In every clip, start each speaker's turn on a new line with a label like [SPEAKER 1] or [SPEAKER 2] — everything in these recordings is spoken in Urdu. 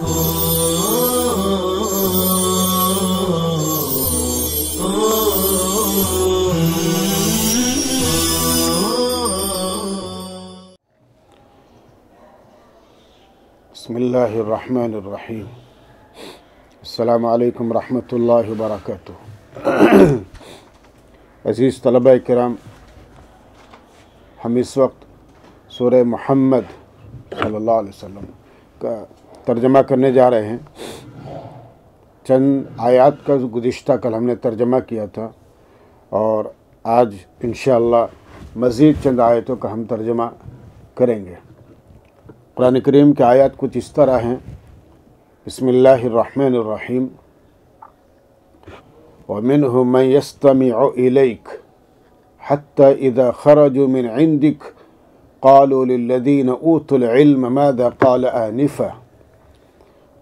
[SPEAKER 1] بسم اللہ الرحمن الرحیم السلام علیکم ورحمۃ اللہ وبرکاتہ۔ عزیز طلبہ کرام، ہم اس وقت سورہ محمد صلی اللہ علیہ وسلم کا ترجمہ کرنے جا رہے ہیں۔ چند آیات کا گزشتہ کل ہم نے ترجمہ کیا تھا، اور آج انشاءاللہ مزید چند آیتوں کا ہم ترجمہ کریں گے۔ قرآن کریم کے آیات کچھ اس طرح ہیں۔ بسم اللہ الرحمن الرحیم۔ وَمِنْهُمْ مَنْ يَسْتَمِعُ إِلَيْكَ حَتَّى إِذَا خَرَجُوا مِنْ عِنْدِكَ قَالُوا لِلَّذِينَ أُوتُوا الْعِلْمَ مَاذَا قَالَ آنِفًا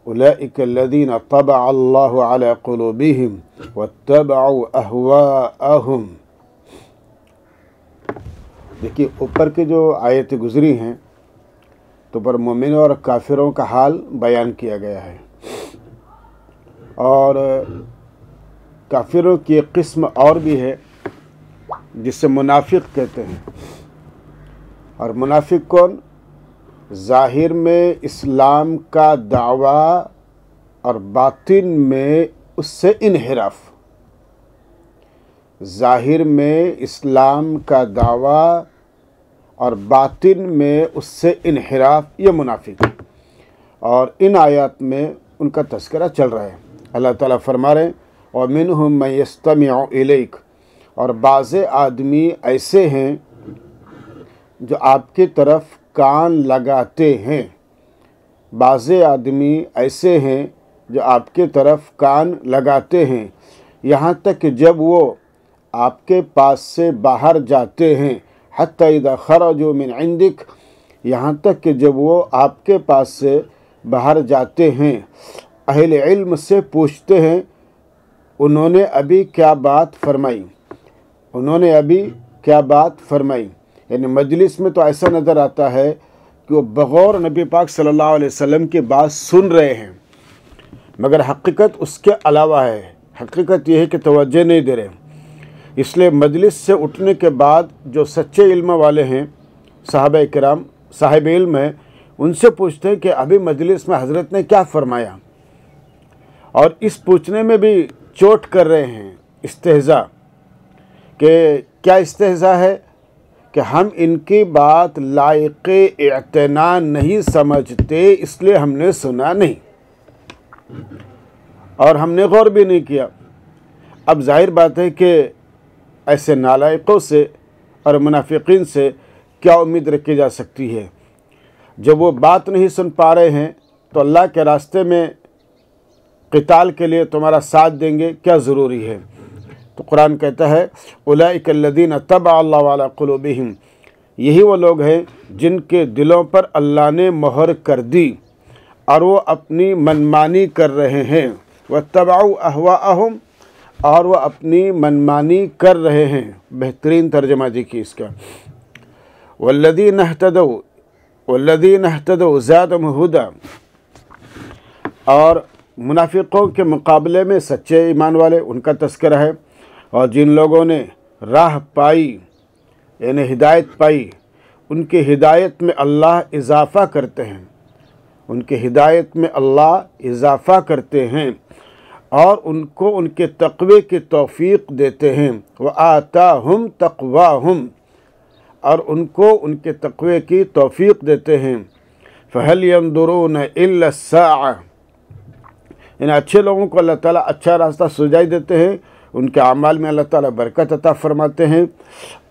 [SPEAKER 1] أُولَئِكَ الَّذِينَ طَبَعَ اللَّهُ عَلَى قُلُوبِهِمْ وَاتَّبَعُوا أَهْوَاءَهُمْ۔ دیکھیے، اوپر کی جو آیتیں گزری ہیں تو پر مومنوں اور کافروں کا حال بیان کیا گیا ہے، اور کافروں کی ایک قسم اور بھی ہے جسے منافق کہتے ہیں۔ اور منافق کون؟ ظاہر میں اسلام کا دعویٰ اور باطن میں اس سے انحراف۔ ظاہر میں اسلام کا دعویٰ اور باطن میں اس سے انحراف، یہ منافق ہے، اور ان آیات میں ان کا تذکرہ چل رہا ہے۔ اللہ تعالیٰ فرما رہے ہیں وَمِنْهُمْ مَنْ يَسْتَمِعُ إِلَيْكَ، اور بعض آدمی ایسے ہیں جو آپ کی طرف کان لگاتے ہیں۔ بعض آدمی ایسے ہیں جو آپ کی طرف کان لگاتے ہیں، یہاں تک کہ جب وہ آپ کے پاس سے باہر جاتے ہیں، حتی اذا خرجوا من عندک، یہاں تک کہ جب وہ آپ کے پاس سے باہر جاتے ہیں، اہل علم سے پوچھتے ہیں انہوں نے ابھی کیا بات فرمائی، انہوں نے ابھی کیا بات فرمائی۔ یعنی مجلس میں تو ایسا نظر آتا ہے کہ وہ بغور نبی پاک صلی اللہ علیہ وسلم کی بات سن رہے ہیں، مگر حقیقت اس کے علاوہ ہے۔ حقیقت یہ ہے کہ توجہ نہیں دے رہے۔ اس لیے مجلس سے اٹھنے کے بعد جو سچے علم والے ہیں، صحابہ کرام صاحب علم ہیں، ان سے پوچھتے ہیں کہ ابھی مجلس میں حضرت نے کیا فرمایا، اور اس پوچھنے میں بھی چوٹ کر رہے ہیں، استہزاء۔ کہ کیا استہزاء ہے؟ کہ ہم ان کی بات لائق اعتنا نہیں سمجھتے، اس لیے ہم نے سنا نہیں اور ہم نے غور بھی نہیں کیا۔ اب ظاہر بات ہے کہ ایسے نالائقوں سے اور منافقین سے کیا امید رکھی جا سکتی ہے؟ جب وہ بات نہیں سن پا رہے ہیں تو اللہ کے راستے میں قتال کے لیے تمہارا ساتھ دیں گے، کیا ضروری ہے؟ تو قرآن کہتا ہے اولئک الذین طبع اللہ علی قلوبہم، یہی وہ لوگ ہیں جن کے دلوں پر اللہ نے مہر کر دی اور وہ اپنی منمانی کر رہے ہیں۔ واتبعوا اہواءہم، اور وہ اپنی منمانی کر رہے ہیں۔ بہترین ترجمہ دیکھیے اس کا، والذین اہتدوا زادہم ھدی، اور منافقوں کے مقابلے میں سچے ایمان والے ان کا تذکرہ ہے، اور جن لوگوں نے راہ پائی یعنی ہدایت پائی، ان کی ہدایت میں اللہ اضافہ کرتے ہیں، ان کی ہدایت میں اللہ اضافہ کرتے ہیں، اور ان کو ان کے تقوی کی توفیق دیتے ہیں۔ وَآتَاهُمْ تَقْوَاهُمْ، اور ان کو ان کے تقوی کی توفیق دیتے ہیں۔ فَهَلْ يَنْظُرُونَ إِلَّا السَّاعَةَ، یعنی اچھے لوگوں کو اللہ تعالیٰ اچھا راستہ سجائی دیتے ہیں، ان کے اعمال میں اللہ تعالیٰ برکت عطا فرماتے ہیں،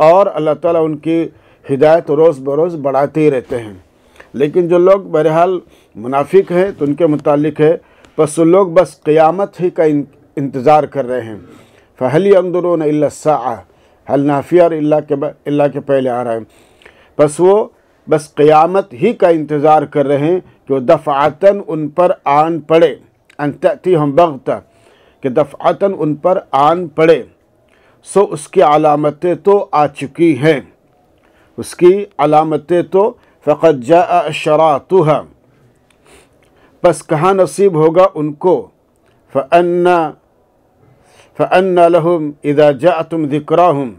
[SPEAKER 1] اور اللہ تعالیٰ ان کی ہدایت روز بروز بڑھاتے ہی رہتے ہیں۔ لیکن جو لوگ بہرحال منافق ہیں تو ان کے متعلق ہے، بس وہ لوگ بس قیامت ہی کا انتظار کر رہے ہیں۔ فَهَلْ يَنْظُرُونَ إِلَّا السَّاعَةَ، حل نافیہ اور اللہ کے پہلے آ رہا ہے، بس وہ بس قیامت ہی کا انتظار کر رہے ہیں کہ وہ دفعتاً ان پر آن پڑے، ان تأتیہم بغتہ، کہ دفعتاً ان پر آن پڑے۔ سو اس کی علامتیں تو آ چکی ہیں، اس کی علامتیں تو فقد جاء اشراطها، پس کہاں نصیب ہوگا ان کو فَأَنَّ لَهُمْ إِذَا جَاءَتُمْ ذِكْرَاهُمْ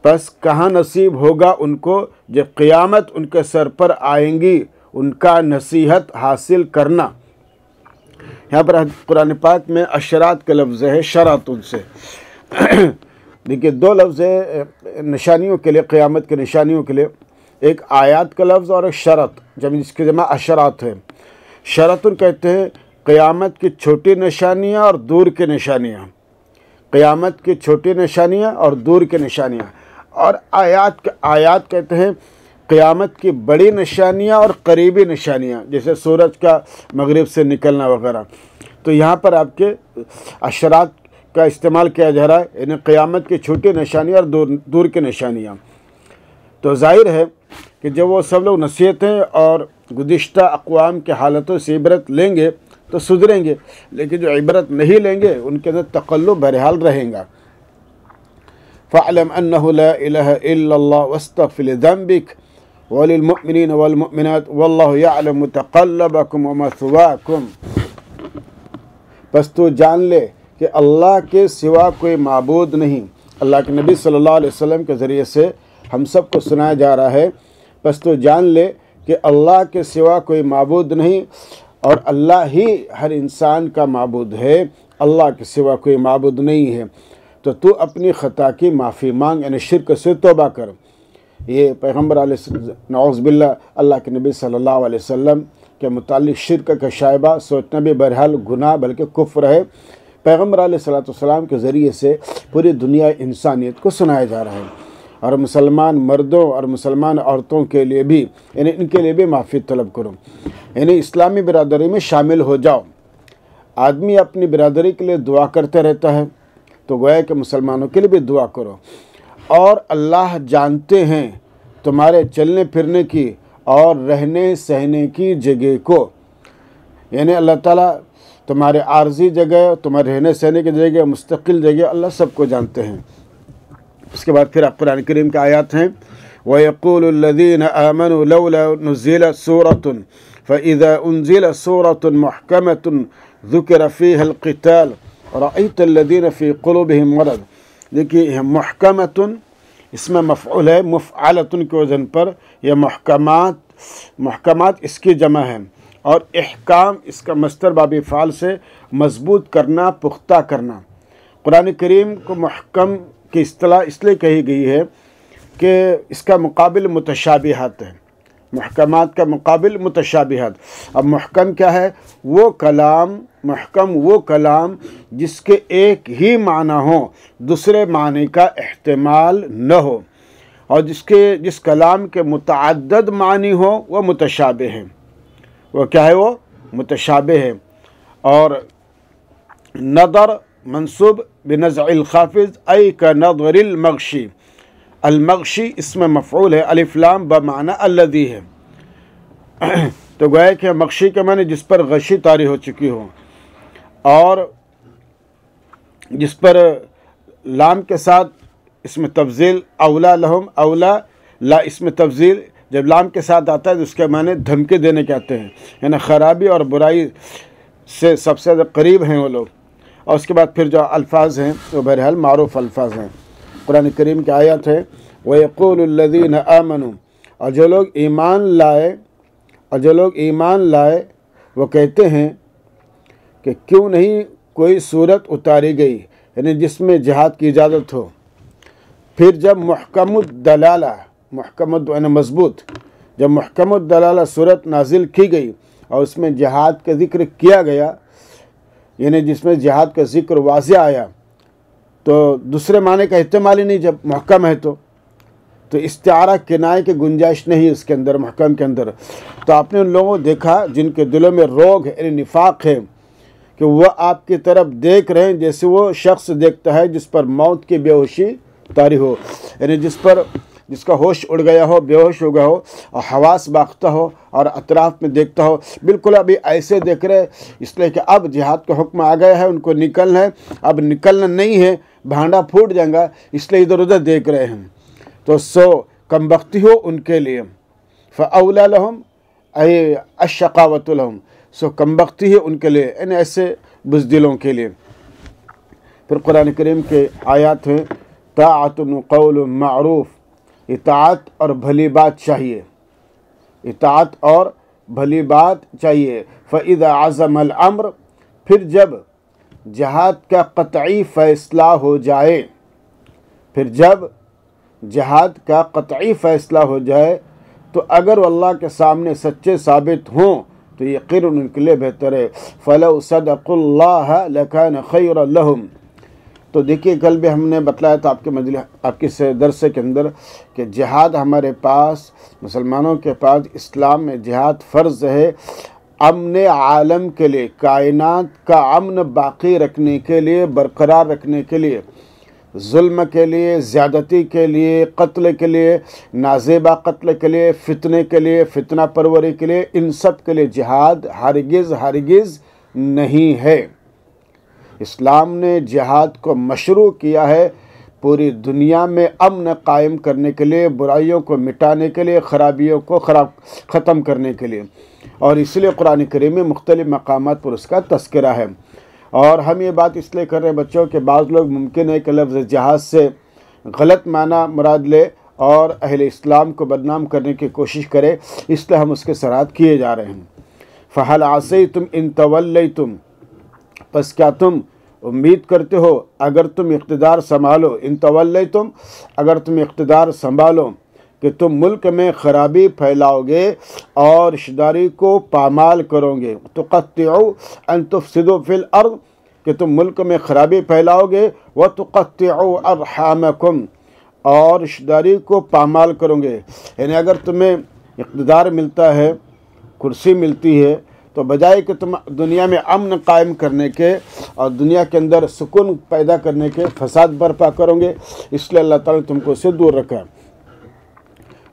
[SPEAKER 1] پس کہاں نصیب ہوگا ان کو جب قیامت ان کے سر پر آئیں گی ان کا نصیحت حاصل کرنا۔ یہاں پر قرآن پاک میں اشرات کا لفظ ہے، شرط ان سے دیکھیے دو لفظ ہے نشانیوں کے لیے، قیامت کے نشانیوں کے لیے، ایک آیات کا لفظ اور ایک شرط، جب اس کی جمع اشرات ہے۔ شرطن کہتے ہیں قیامت کی چھوٹی نشانیاں اور دور کی نشانیاں، قیامت کی چھوٹی نشانیاں اور دور کی نشانیاں، اور آیات کہتے ہیں قیامت کی بڑی نشانیاں اور قریبی نشانیاں، جیسے سورج کا مغرب سے نکلنا وغیرہ۔ تو یہاں پر آپ کے اشرات کا استعمال کیا جا رہا ہے، یعنی قیامت کی چھوٹی نشانیاں اور دور کی نشانیاں۔ تو ظاہر ہے کہ جب وہ سب لوگ نصیحتیں اور گزشتہ اقوام کے حالتوں سے عبرت لیں گے تو سدھریں گے، لیکن جو عبرت نہیں لیں گے ان کے اندر تقلب بہرحال رہیں گا۔ فَاعْلَمْ أَنَّهُ لَا إِلَهَ إِلَّا اللَّهُ وَاسْتَغْفِرْ لِذَنبِكَ وَلِلْمُؤْمِنِينَ وَالْمُؤْمِنَاتِ وَاللَّهُ يَعْلَمُ مُتَقَلَّبَكُمْ وَمَثْوَاكُمْ پس تو جان لے کہ اللہ کے سوا کوئی معبود نہیں۔ اللہ کے نبی صلی اللہ علیہ وسلم کے ذریعے سے ہم سب کو سنایا جا رہا ہے، پس تو جان لے کہ اللہ کے سوا کوئی معبود نہیں اور اللہ ہی ہر انسان کا معبود ہے، اللہ کے سوا کوئی معبود نہیں ہے۔ تو اپنی خطا کی معافی مانگ، یعنی شرک سے توبہ کر۔ یہ پیغمبر علیہ نعوذ باللہ اللہ کے نبی صلی اللہ علیہ وسلم کے متعلق شرک کا شائبہ سوچنا بھی بہرحال گناہ بلکہ کفر ہے۔ پیغمبر علیہ السلام کے ذریعے سے پوری دنیا انسانیت کو سنایا جا رہا ہے، اور مسلمان مردوں اور مسلمان عورتوں کے لیے بھی، یعنی ان کے لیے بھی معافی طلب کرو، یعنی اسلامی برادری میں شامل ہو جاؤ۔ آدمی اپنی برادری کے لیے دعا کرتے رہتا ہے، تو گویا کہ مسلمانوں کے لیے بھی دعا کرو۔ اور اللہ جانتے ہیں تمہارے چلنے پھرنے کی اور رہنے سہنے کی جگہ کو، یعنی اللہ تعالیٰ تمہارے عارضی جگہ، تمہارے رہنے سہنے کی جگہ، مستقل جگہ، اللہ سب کو جانتے ہیں۔ اس کے بعد پھر قرآن کریم کے آیات ہیں وَيَقُولُ الَّذِينَ آمَنُوا لَوْلَا نُزِّلَتْ سُورَةٌ فَإِذَا أُنزِلَتْ سُورَةٌ مُحْكَمَةٌ ذُكِرَ فِيهَا الْقِتَالُ رَأَيْتَ الَّذِينَ فِي قُلُوبِهِمْ مَرَضٌ۔ دیکھیے محکمۃ اس میں مفعول ہے مفعلۃ کے وزن پر، یہ محکمات اس کی جمع ہے، اور احکام اس کا مصدر باب فعل سے مضبوط کرنا، پختہ کرنا۔ قرآن کریم کو محکم کی اصطلاح اس لیے کہی گئی ہے کہ اس کا مقابل متشابہات ہے، محکمات کا مقابل متشابہات۔ اب محکم کیا ہے؟ محکم وہ کلام جس کے ایک ہی معنی ہو، دوسرے معنی کا احتمال نہ ہو، اور جس کلام کے متعدد معنی ہو وہ متشابہ ہے۔ وہ کیا ہے؟ وہ متشابہ ہے۔ اور نظر منصوب بنزع الخافض ای کا نظر المغشی، المغشی اس میں مفعول ہے، الف لام بمعنی الذی ہے۔ تو گویا کہ مغشی کے معنی جس پر غشی طاری ہو چکی ہو، اور جس پر لام کے ساتھ اس میں تفضیل اولا لہم، اولا لا اس میں تفضیل جب لام کے ساتھ آتا ہے تو اس کے معنی دھمکی دینے کے آتے ہیں، یعنی خرابی اور برائی سے سب سے زیادہ قریب ہیں وہ لوگ۔ اور اس کے بعد پھر جو الفاظ ہیں وہ بہرحال معروف الفاظ ہیں۔ قرآن کریم کی آیت ہے وَيَقُولُ الَّذِينَ آمَنُوا، اور جو لوگ ایمان لائے وہ کہتے ہیں کہ کیوں نہیں کوئی صورت اتاری گئی، یعنی جس میں جہاد کی اجازت ہو۔ پھر جب محکم الدلالہ، یعنی مضبوط، جب محکم الدلالہ صورت نازل کی گئی اور اس میں جہاد کا ذکر کیا گیا، یعنی جس میں جہاد کا ذکر واضح آیا، تو دوسرے معنی کا احتمال ہی نہیں جب محکم ہے تو استعارہ کنائے کی گنجائش نہیں اس کے اندر، محکم کے اندر۔ تو آپ نے ان لوگوں کو دیکھا جن کے دلوں میں روگ ہے، یعنی نفاق ہے، کہ وہ آپ کی طرف دیکھ رہے ہیں جیسے وہ شخص دیکھتا ہے جس پر موت کی بے ہوشی طاری ہو، یعنی جس کا ہوش اڑ گیا ہو، بے ہوش ہو گیا ہو، اور حواس باختہ ہو اور اطراف میں دیکھتا ہو، بالکل ابھی ایسے دیکھ رہے، اس لیے کہ اب جہاد کا حکم آ گیا ہے، ان کو نکلنا ہے، اب نکلنا نہیں ہے، بھانڈا پھوٹ جائے گا، اس لیے ادھر ادھر دیکھ رہے ہیں۔ تو کم بختی ہو ان کے لیے، فَأَوْلَى لَهُمْ أَيْ الشَّقَاوَةُ لَهُمْ، سو کمبختی ہے ان کے لیے، ان ایسے بزدلوں کے لیے۔ پھر قرآن کریم کے آیات ہیں طاعت قول معروف، اطاعت اور بھلی بات چاہیے، اطاعت اور بھلی بات چاہیے۔ فَإِذَا عَزَمَ الْأَمْرُ، پھر جب جہاد کا قطعی فیصلہ ہو جائے، پھر جب جہاد کا قطعی فیصلہ ہو جائے تو اگر وہ اللہ کے سامنے سچے ثابت ہوں تو یقیناً ان کے لیے بہتر ہے۔ فَلَوْ صَدَقُوا اللَّهَ لَكَانَ خَيْرًا لَهُمْ۔ تو دیکھیے کل بھی ہم نے بتلایا تھا آپ کے درس کے اندر کہ جہاد ہمارے پاس، مسلمانوں کے پاس اسلام میں جہاد فرض ہے، امن عالم کے لیے، کائنات کا امن باقی رکھنے کے لیے، برقرار رکھنے کے لیے، ظلم کے لیے، زیادتی کے لیے، قتل کے لیے، نازیبہ قتل کے لیے، فتنے کے لیے، فتنہ پروری کے لیے، ان سب کے لیے جہاد ہرگز نہیں ہے۔ اسلام نے جہاد کو مشروع کیا ہے پوری دنیا میں امن قائم کرنے کے لیے، برائیوں کو مٹانے کے لیے، خرابیوں کو ختم کرنے کے لیے، اور اس لیے قرآن کریم میں مختلف مقامات پر اس کا تذکرہ ہے۔ اور ہم یہ بات اس لیے کر رہے ہیں بچوں کہ بعض لوگ ممکن ہے کہ لفظ جہاد سے غلط معنی مراد لے اور اہل اسلام کو بدنام کرنے کی کوشش کرے، اس لیے ہم اس کے سرحد کیے جا رہے ہیں۔ فَهَلْ عَصَيْتُمْ إِن تَوَلَّيْتُمْ، پس کیا تم امید کرتے ہو اگر تم اقتدار سنبھالو، ان تولیتم، اگر تم اقتدار سنبھالو کہ تم ملک میں خرابی پھیلاؤ گے اور رشتہ داری کو پامال کرو گے، تقطعوا ان تفسدوا فی الارض، کہ تم ملک میں خرابی پھیلاؤ گے، وتقطعوا ارحامکم، اور رشتہ داری کو پامال کرو گے۔ یعنی اگر تمہیں اقتدار ملتا ہے، کرسی ملتی ہے، تو بجائے کہ تم دنیا میں امن قائم کرنے کے اور دنیا کے اندر سکون پیدا کرنے کے فساد برپا کرو گے، اس لیے اللہ تعالیٰ نے تم کو اس سے دور رکھا۔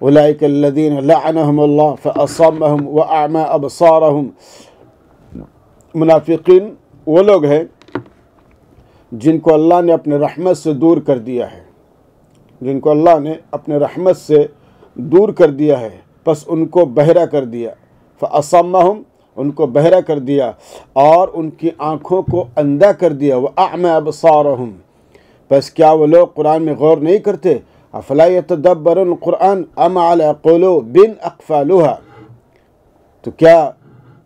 [SPEAKER 1] اولئک الذین لعنهم اللہ فاصمهم واعمی ابصارهم، منافقین وہ لوگ ہیں جن کو اللہ نے اپنے رحمت سے دور کر دیا ہے، جن کو اللہ نے اپنے رحمت سے دور کر دیا ہے، پس ان کو بہرا کر دیا، فاصمهم، ان کو بہرا کر دیا اور ان کی آنکھوں کو اندھا کر دیا، وَأَعْمَى أَبْصَارَهُمْ، پس کیا وہ لوگ قرآن میں غور نہیں کرتے؟ أَفَلَا يَتَدَبَّرُونَ الْقُرْآنَ أَمْ عَلَىٰ قُلُوبٍ أَقْفَالُهَا، تو کیا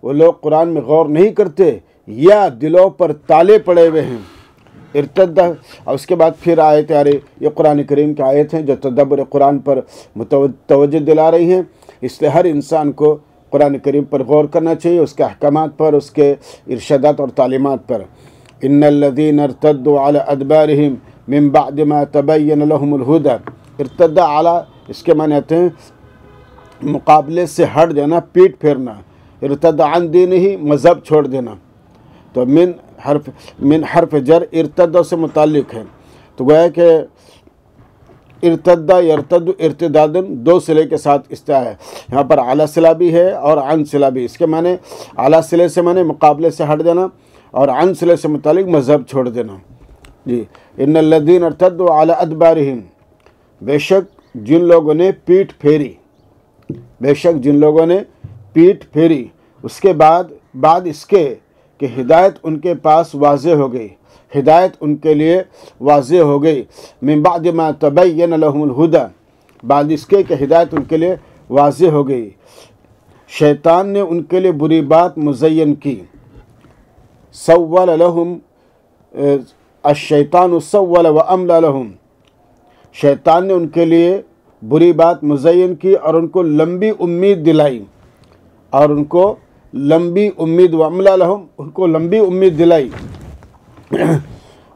[SPEAKER 1] وہ لوگ قرآن میں غور نہیں کرتے یا دلوں پر تالے پڑے ہوئے ہیں؟ ارتد، اور اس کے بعد پھر آیت آ رہی، یہ قرآن کریم کی آیت ہیں جو تدبر قرآن پر توجہ دلا رہی ہیں۔ اس لیے ہر انسان کو قرآن کریم پر غور کرنا چاہیے، اس کے احکامات پر، اس کے ارشادات اور تعلیمات پر۔ ان الذین ارتدوا علی ادبارہم من بعد ما تبین لهم الہدی، ارتد علی، اس کے معنی آتے ہیں مقابلے سے ہٹ جانا، پیٹ پھیرنا، ارتد عن دینہ، مذہب چھوڑ دینا۔ تو من حرف جر ارتد سے متعلق ہے، تو گویا کہ ارتدہ یرتد ارتدادن دو صلے کے ساتھ استعار ہے، یہاں پر اعلیٰ صلہ بھی ہے اور عن صلہ بھی۔ اس کے معنی اعلیٰ صلے سے معنی مقابلے سے ہٹ جانا اور عن صلے سے متعلق مذہب چھوڑ دینا۔ جی، ان الذین ارتدوا علی ادبارہم، بے شک جن لوگوں نے پیٹھ پھیری، بے شک جن لوگوں نے پیٹھ پھیری، اس کے بعد اس کے کہ ہدایت ان کے پاس واضح ہو گئی، ہدایت ان کے لیے واضح ہو گئی، من بعد ما تبین لهم الہدی، بعد اس کے کہ ہدایت ان کے لیے واضح ہو گئی، شیطان نے ان کے لیے بری بات مزین کی، سول لهم الشیطان سول واملی لهم، شیطان نے ان کے لیے بری بات مزین کی اور ان کو لمبی امید دلائی، اور ان کو لمبی امید، واملی لهم، ان کو لمبی امید دلائی۔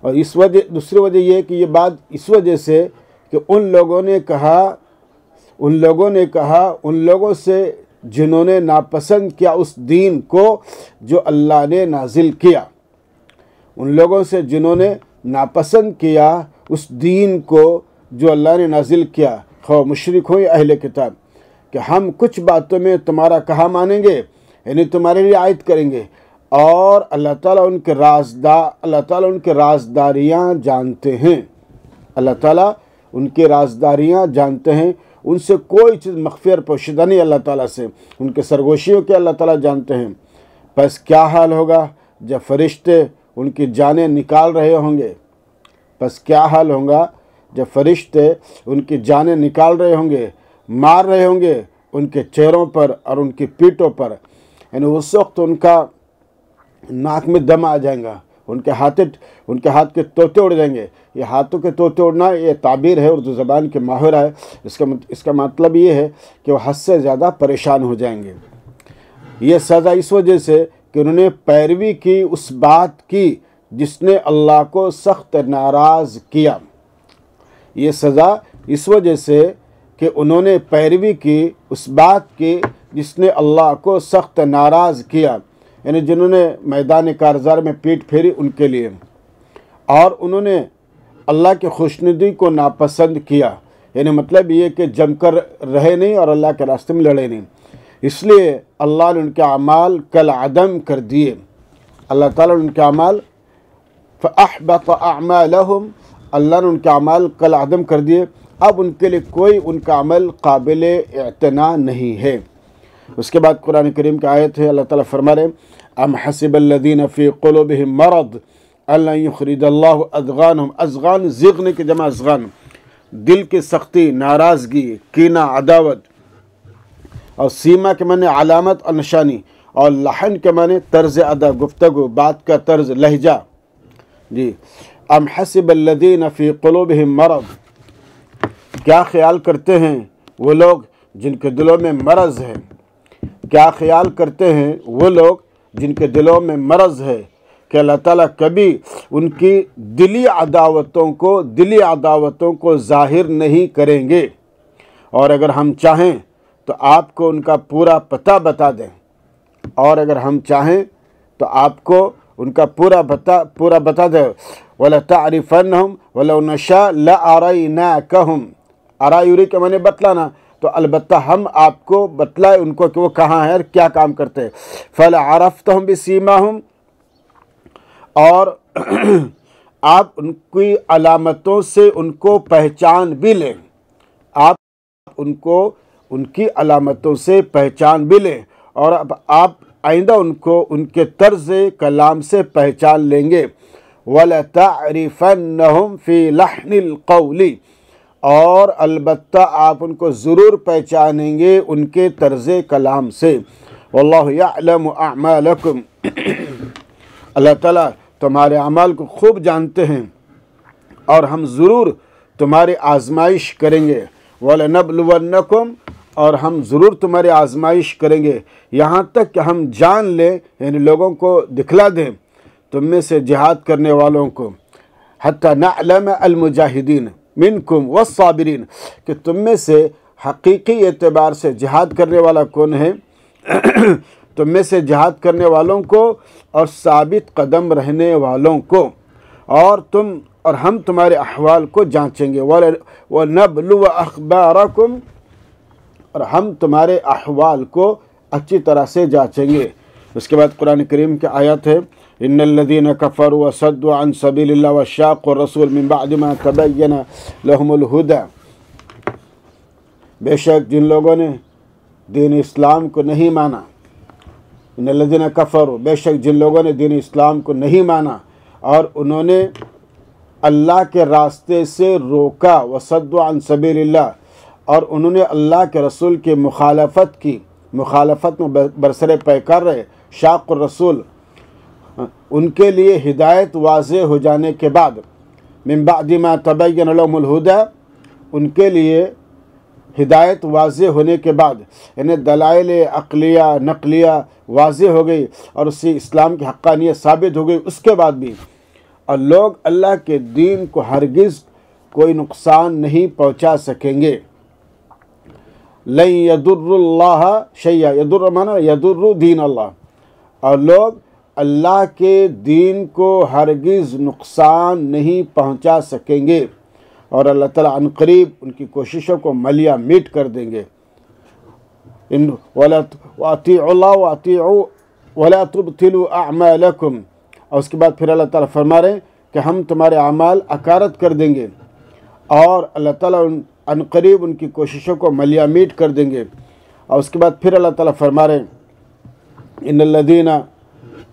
[SPEAKER 1] اور اس وجہ، دوسری وجہ یہ کہ یہ بات اس وجہ سے کہ ان لوگوں سے جنہوں نے ناپسند کیا اس دین کو جو اللہ نے نازل کیا، ان لوگوں سے جنہوں نے ناپسند کیا اس دین کو جو اللہ نے نازل کیا، خواہ مشرک ہو یا اہل کتاب، کہ ہم کچھ باتوں میں تمہارا کہا مانیں گے، یعنی تمہارے لیے عائد کریں گے، اور اللہ تعالیٰ ان کے رازداریاں جانتے ہیں، اللہ تعالیٰ ان کے رازداریاں جانتے ہیں، ان سے کوئی چیز مخفی اور پوشیدہ نہیں اللہ تعالیٰ سے، ان کے سرگوشیوں کے اللہ تعالیٰ جانتے ہیں۔ بس کیا حال ہوگا جب فرشتے ان کی جانیں نکال رہے ہوں گے، بس کیا حال ہوگا جب فرشتے ان کی جانیں نکال رہے ہوں گے، مار رہے ہوں گے ان کے چہروں پر اور ان کی پیٹھوں پر، یعنی اس وقت ان کا ناک میں دم آ جائے گا، ان کے ہاتھ کے طوطے اڑ جائیں گے۔ یہ ہاتھوں کے طوطے اڑنا یہ تعبیر ہے، اردو زبان کے ماہر ہے، اس کا مطلب یہ ہے کہ وہ حد سے زیادہ پریشان ہو جائیں گے۔ یہ سزا اس وجہ سے کہ انہوں نے پیروی کی اس بات کی جس نے اللہ کو سخت ناراض کیا۔ یہ سزا اس وجہ سے کہ انہوں نے پیروی کی اس بات کی جس نے اللہ کو سخت ناراض کیا، یعنی جنہوں نے میدان کارزار میں پیٹھ پھیری ان کے لیے، اور انہوں نے اللہ کی خوشنودی کو ناپسند کیا، یعنی مطلب یہ کہ جم کر رہے نہیں اور اللہ کے راستے میں لڑے نہیں، اس لیے اللہ نے ان کے اعمال کالعدم کر دیے۔ اللہ تعالیٰ نے ان کے اعمال فَأَحْبَطَ أَعْمَالَهُمْ، اللہ نے ان کے اعمال کالعدم کر دیے، اب ان کے لیے کوئی ان کا عمل قابل اعتنا نہیں ہے۔ اس کے بعد قرآن کریم کی آیت ہے، اللہ تعالیٰ فرما رہے ہیں ام حسب الذین فی قلوبہم مرض ان لن یخرج اللہ اضغانہم، اضغان زغن کی جمع اضغان، دل کی سختی، ناراضگی، کینہ، عداوت، اور سیما کے معنی علامت اور نشانی، اور لحن کے معنی طرز ادا، گفتگو، بات کا طرز، لہجہ۔ جی ام حسب الذین فی قلوبہم مرض، کیا خیال کرتے ہیں وہ لوگ جن کے دلوں میں مرض ہے، کیا خیال کرتے ہیں وہ لوگ جن کے دلوں میں مرض ہے کہ اللہ تعالیٰ کبھی ان کی دلی عداوتوں کو ظاہر نہیں کریں گے، اور اگر ہم چاہیں تو آپ کو ان کا پورا پتہ بتا دیں، اور اگر ہم چاہیں تو آپ کو ان کا پورا بتا دیں۔ وَلَتَعْرِفَنَّهُمْ وَلَوْ نَشَاءُ لَأَرَيْنَاكَهُمْ، ارایوری کے معنی بتلانا، تو البتہ ہم آپ کو بتلائے ان کو کہ وہ کہاں ہیں اور کیا کام کرتے ہیں۔ فَلَعَرَفْتَهُمْ بِسِيمَاهُمْ، اور آپ ان کی علامتوں سے ان کو پہچان بھی لیں، آپ ان کو ان کی علامتوں سے پہچان بھی لیں، اور اب آپ آئندہ ان کو ان کے طرز کلام سے پہچان لیں گے۔ وَلَتَعْرِفَنَّهُمْ فِي لَحْنِ الْقَوْلِ، اور البتہ آپ ان کو ضرور پہچانیں گے ان کے طرز کلام سے۔ وَاللَّهُ يَعْلَمُ أَعْمَالَكُمْ، اللہ تعالیٰ تمہارے اعمال کو خوب جانتے ہیں، اور ہم ضرور تمہاری آزمائش کریں گے۔ وَلَنَبْلُوَنَّكُمْ، اور ہم ضرور تمہاری آزمائش کریں گے، یہاں تک کہ ہم جان لیں، یعنی لوگوں کو دکھلا دیں تم میں سے جہاد کرنے والوں کو، حَتَّى نَعْلَمَ الْمُجَاهِدِينَ مِنْكُمْ وَالصَّابِرِينَ، کہ تم میں سے حقیقی اعتبار سے جہاد کرنے والا کون ہے، تم میں سے جہاد کرنے والوں کو اور ثابت قدم رہنے والوں کو، اور ہم تمہارے احوال کو جانچیں گے۔ وَنَبْلُوَ أَخْبَارَكُمْ، اور ہم تمہارے احوال کو اچھی طرح سے جانچیں گے۔ اس کے بعد قرآن کریم کی آیت ہے ان الذين كفروا وصدوا عن سبيل الله وشاقوا الرسول من بعد ما تبين لهم الهدى، بے شک جن لوگوں نے دین اسلام کو نہیں مانا، ان الذين كفروا، بے شک جن لوگوں نے دین اسلام کو نہیں مانا اور انہوں نے اللہ کے راستے سے روکا، وصدوا عن سبيل الله، اور انہوں نے اللہ کے رسول کی مخالفت کی، مخالفت میں برسر پیکار رہے، شاق الرسول، ان کے لیے ہدایت واضح ہو جانے کے بعد، من بعد ما تبین لهم الہدی، ان کے لیے ہدایت واضح ہونے کے بعد، یعنی دلائل عقلیہ نقلیہ واضح ہو گئی اور اس سے اسلام کی حقانیت ثابت ہو گئی، اس کے بعد بھی اور لوگ اللہ کے دین کو ہرگز کوئی نقصان نہیں پہنچا سکیں گے۔ لن یضر اللہ شیئا، یضر مانا یضر دین اللہ، اور لوگ اللہ کے دین کو ہرگز نقصان نہیں پہنچا سکیں گے، اور اللہ تعالیٰ عن قریب ان کی کوششوں کو ملیہ میٹ کر دیں گے۔ وَأَطِيعُوا اللَّهَ وَأَطِيعُوا وَلَا تُبْطِلُوا أَعْمَالَكُمْ، اور اس کے بعد پھر اللہ تعالیٰ فرما رہے ہیں کہ ہم تمہارے اعمال اکارت کر دیں گے، اور اللہ تعالیٰ عن قریب ان کی کوششوں کو ملیہ میٹ کر دیں گے۔ اور اس کے بعد پھر اللہ تعالیٰ فرما رہے ہیں ان الذین